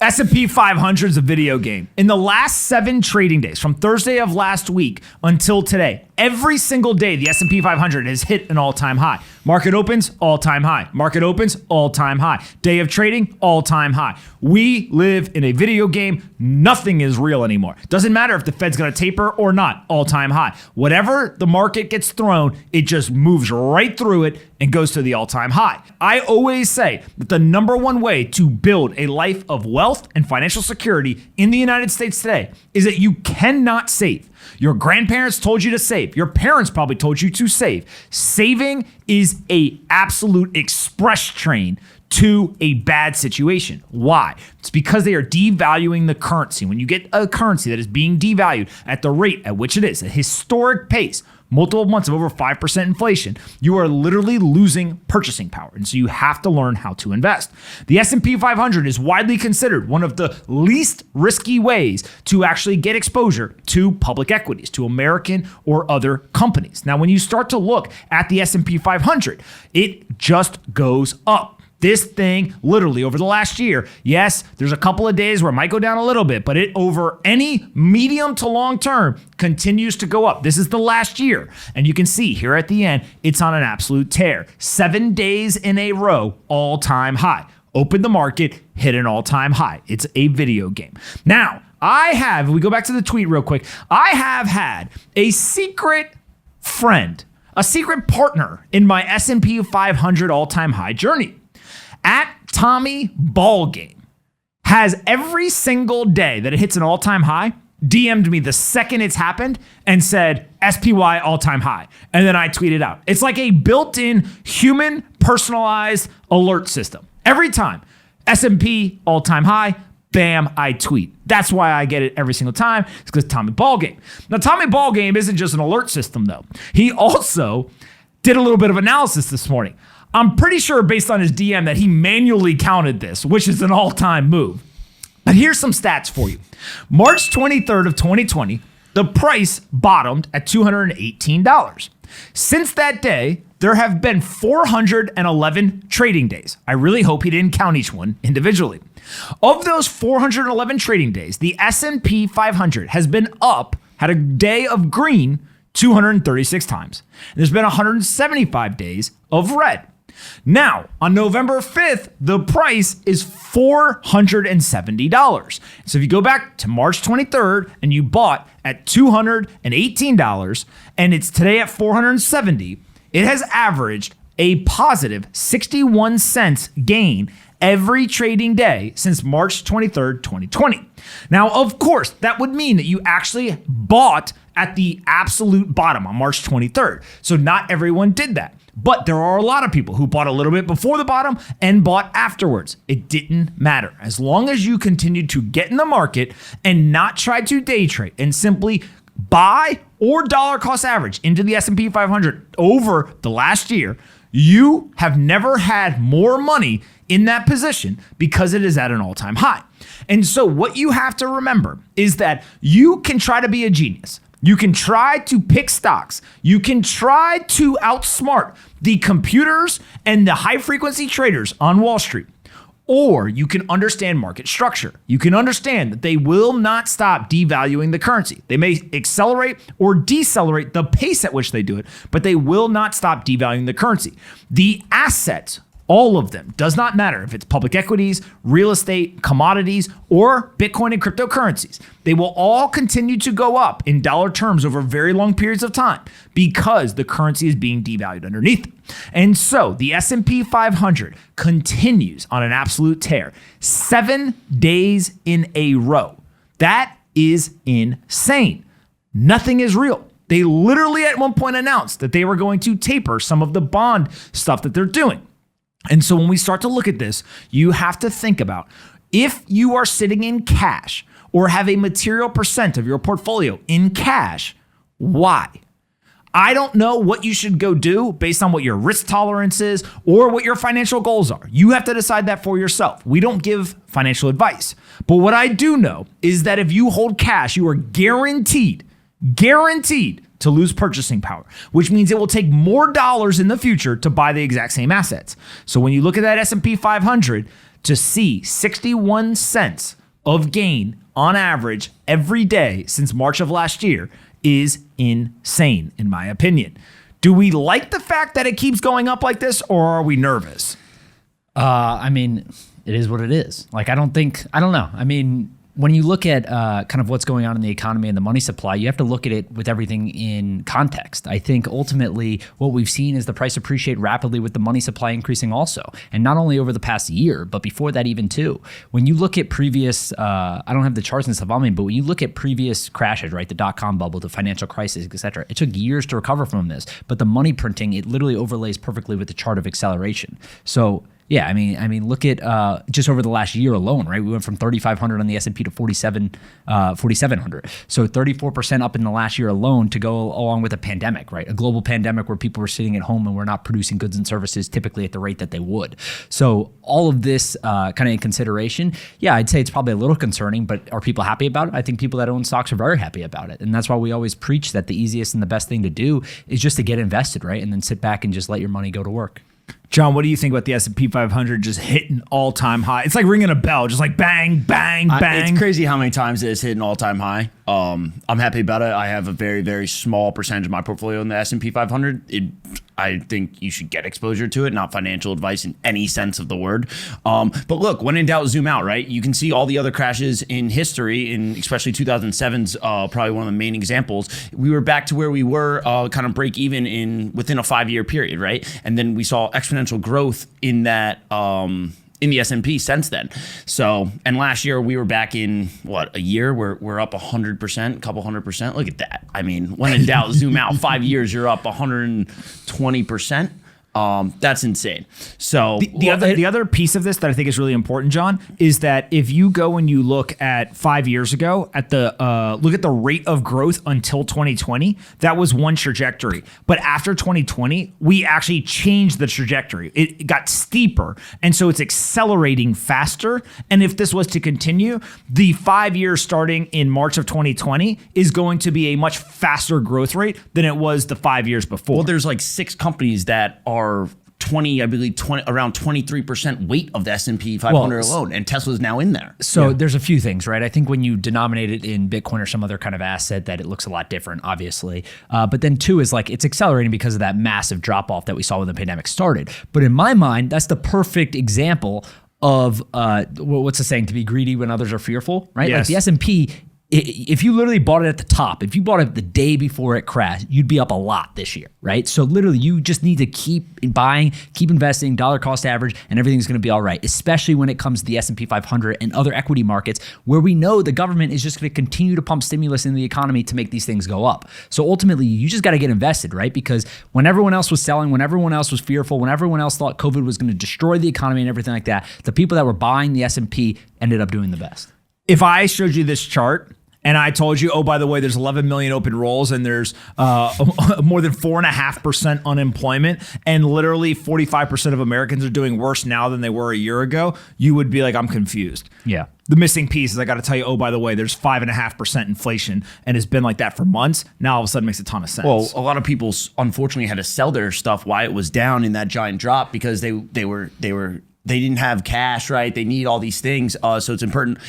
S&P 500 is a video game. In the last 7 trading days, from Thursday of last week until today, every single day, the S&P 500 has hit an all-time high. Market opens, all-time high. Market opens, all-time high. Day of trading, all-time high. We live in a video game. Nothing is real anymore. Doesn't matter if the Fed's going to taper or not, all-time high. Whatever the market gets thrown, it just moves right through it and goes to the all-time high. I always say that the number one way to build a life of wealth and financial security in the United States today is that you cannot save. Your grandparents told you to save. Your parents probably told you to save. Saving is a absolute express train to a bad situation. Why? It's because they are devaluing the currency. When you get a currency that is being devalued at the rate at which it is, a historic pace, multiple months of over 5% inflation, you are literally losing purchasing power. And so you have to learn how to invest. The S&P 500 is widely considered one of the least risky ways to actually get exposure to public equities, to American or other companies. Now, when you start to look at the S&P 500, it just goes up. This thing, literally over the last year, yes, there's a couple of days where it might go down a little bit, but it over any medium to long term continues to go up. This is the last year. And you can see here at the end, it's on an absolute tear. 7 days in a row, all-time high. Open the market, hit an all-time high. It's a video game. Now, if we go back to the tweet real quick, I have had a secret friend, a secret partner in my S&P 500 all-time high journey. At Tommy Ballgame has every single day that it hits an all-time high DM'd me the second it's happened and said SPY all-time high. And then I tweeted out. It's like a built-in human personalized alert system. Every time S&P all-time high, bam, I tweet. That's why I get it every single time. It's because Tommy Ballgame. Now, Tommy Ballgame isn't just an alert system, though. He also did a little bit of analysis this morning. I'm pretty sure based on his DM that he manually counted this, which is an all-time move. But here's some stats for you. March 23rd of 2020, the price bottomed at $218. Since that day, there have been 411 trading days. I really hope he didn't count each one individually. Of those 411 trading days, the S&P 500 has been up, had a day of green 236 times. There's been 175 days of red. Now, on November 5th, the price is $470. So if you go back to March 23rd and you bought at $218 and it's today at $470, it has averaged a positive 61 cents gain every trading day since March 23rd, 2020. Now, of course, that would mean that you actually bought at the absolute bottom on March 23rd. So not everyone did that. But there are a lot of people who bought a little bit before the bottom and bought afterwards. It didn't matter. As long as you continued to get in the market and not try to day trade and simply buy or dollar cost average into the S&P 500 over the last year, you have never had more money in that position because it is at an all-time high. And so what you have to remember is that you can try to be a genius. You can try to pick stocks. You can try to outsmart the computers and the high-frequency traders on Wall Street. Or you can understand market structure. You can understand that they will not stop devaluing the currency. They may accelerate or decelerate the pace at which they do it, but they will not stop devaluing the currency. The assets, all of them, does not matter if it's public equities, real estate, commodities, or Bitcoin and cryptocurrencies. They will all continue to go up in dollar terms over very long periods of time because the currency is being devalued underneath it. And so the S&P 500 continues on an absolute tear, 7 days in a row. That is insane. Nothing is real. They literally at one point announced that they were going to taper some of the bond stuff that they're doing. And so when we start to look at this, you have to think about if you are sitting in cash or have a material percent of your portfolio in cash, why? I don't know what you should go do based on what your risk tolerance is or what your financial goals are. You have to decide that for yourself. We don't give financial advice. But what I do know is that if you hold cash, you are guaranteed to lose purchasing power, which means it will take more dollars in the future to buy the exact same assets. So when you look at that S&P 500, to see 61 cents of gain on average every day since March of last year is insane, in my opinion. Do we like the fact that it keeps going up like this, or are we nervous? I mean, it is what it is. Like, I don't know. I mean, when you look at kind of what's going on in the economy and the money supply, you have to look at it with everything in context. I think ultimately what we've seen is the price appreciate rapidly with the money supply increasing also. And not only over the past year, but before that even too. When you look at previous, I don't have the charts and stuff on me, but when you look at previous crashes, right, the dot-com bubble, the financial crisis, et cetera, it took years to recover from this. But the money printing, it literally overlays perfectly with the chart of acceleration. So yeah, I mean, look at just over the last year alone, right? We went from 3,500 on the S&P to 4,700. So 34% up in the last year alone to go along with a pandemic, right? A global pandemic where people were sitting at home and were not producing goods and services typically at the rate that they would. So all of this kind of in consideration, yeah, I'd say it's probably a little concerning, but are people happy about it? I think people that own stocks are very happy about it. And that's why we always preach that the easiest and the best thing to do is just to get invested, right? And then sit back and just let your money go to work. John, what do you think about the S&P 500 just hitting all-time high? It's like ringing a bell, just like bang, bang, bang. It's crazy how many times it's hit an all-time high. I'm happy about it. I have a very, very small percentage of my portfolio in the S&P 500. I think you should get exposure to it, not financial advice in any sense of the word. But look, when in doubt, zoom out, right? You can see all the other crashes in history, in especially 2007's probably one of the main examples. We were back to where we were kind of break even within a 5-year period, right? And then we saw exponential growth in that in the S&P since then. So, and last year we were back in a year where we're up 100%, a couple 100%. Look at that. I mean, when in doubt, zoom out. 5 years, you're up 120%. That's insane. So the other piece of this that I think is really important, John, is that if you go and you look at 5 years ago at look at the rate of growth until 2020, that was one trajectory. But after 2020, we actually changed the trajectory. It got steeper, and so it's accelerating faster. And if this was to continue, the 5 years starting in March of 2020 is going to be a much faster growth rate than it was the 5 years before. Well, there's like 6 companies that are around 23% weight of the S&P 500 alone, and Tesla's now in there. So there's a few things, right? I think when you denominate it in Bitcoin or some other kind of asset, that it looks a lot different, obviously. But then two is like it's accelerating because of that massive drop off that we saw when the pandemic started. But in my mind, that's the perfect example of what's the saying? To be greedy when others are fearful, right? Yes. Like the S&P. If you literally bought it at the top, if you bought it the day before it crashed, you'd be up a lot this year, right? So literally you just need to keep buying, keep investing, dollar cost average, and everything's going to be all right, especially when it comes to the S&P 500 and other equity markets where we know the government is just going to continue to pump stimulus in the economy to make these things go up. So ultimately, you just got to get invested, right? Because when everyone else was selling, when everyone else was fearful, when everyone else thought COVID was going to destroy the economy and everything like that, the people that were buying the S&P ended up doing the best. If I showed you this chart and I told you, oh, by the way, there's 11 million open roles and there's more than 4.5% unemployment, and literally 45% of Americans are doing worse now than they were a year ago, you would be like, I'm confused. Yeah. The missing piece is I got to tell you, oh, by the way, there's 5.5% inflation and it's been like that for months. Now all of a sudden it makes a ton of sense. Well, a lot of people unfortunately had to sell their stuff while it was down in that giant drop because they didn't have cash, right? They need all these things. So it's important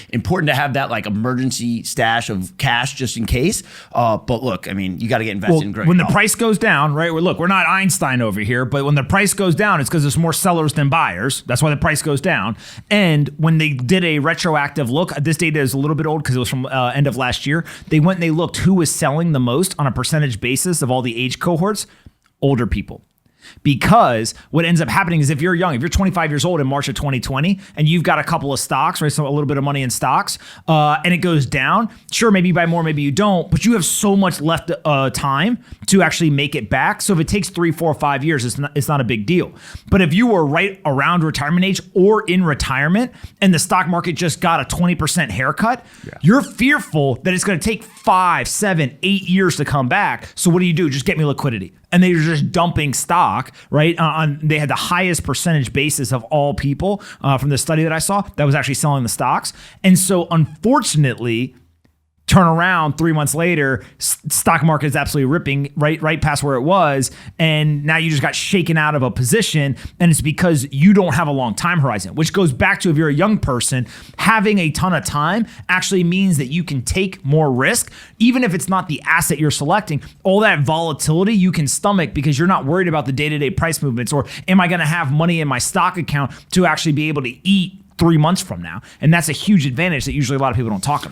to have that like emergency stash of cash just in case. But look, I mean, you got to get invested in growing. When the price goes down, right? We're not Einstein over here, but when the price goes down, it's because there's more sellers than buyers. That's why the price goes down. And when they did a retroactive look, this data is a little bit old because it was from end of last year. They went and they looked who was selling the most on a percentage basis of all the age cohorts, older people. Because what ends up happening is if you're young, if you're 25 years old in March of 2020 and you've got a couple of stocks, right, so a little bit of money in stocks, and it goes down, sure, maybe you buy more, maybe you don't, but you have so much left time to actually make it back. So if it takes 3, 4, 5 years, it's not a big deal. But if you were right around retirement age or in retirement and the stock market just got a 20% haircut, you're fearful that it's going to take 5, 7, 8 years to come back. So what do? Just get me liquidity. And they were just dumping stock, right? They had the highest percentage basis of all people from the study that I saw that was actually selling the stocks. And so unfortunately, turn around 3 months later, stock market is absolutely ripping right past where it was, and now you just got shaken out of a position, and it's because you don't have a long time horizon, which goes back to, if you're a young person, having a ton of time actually means that you can take more risk, even if it's not the asset you're selecting. All that volatility you can stomach because you're not worried about the day-to-day price movements, or am I going to have money in my stock account to actually be able to eat 3 months from now? And that's a huge advantage that usually a lot of people don't talk about.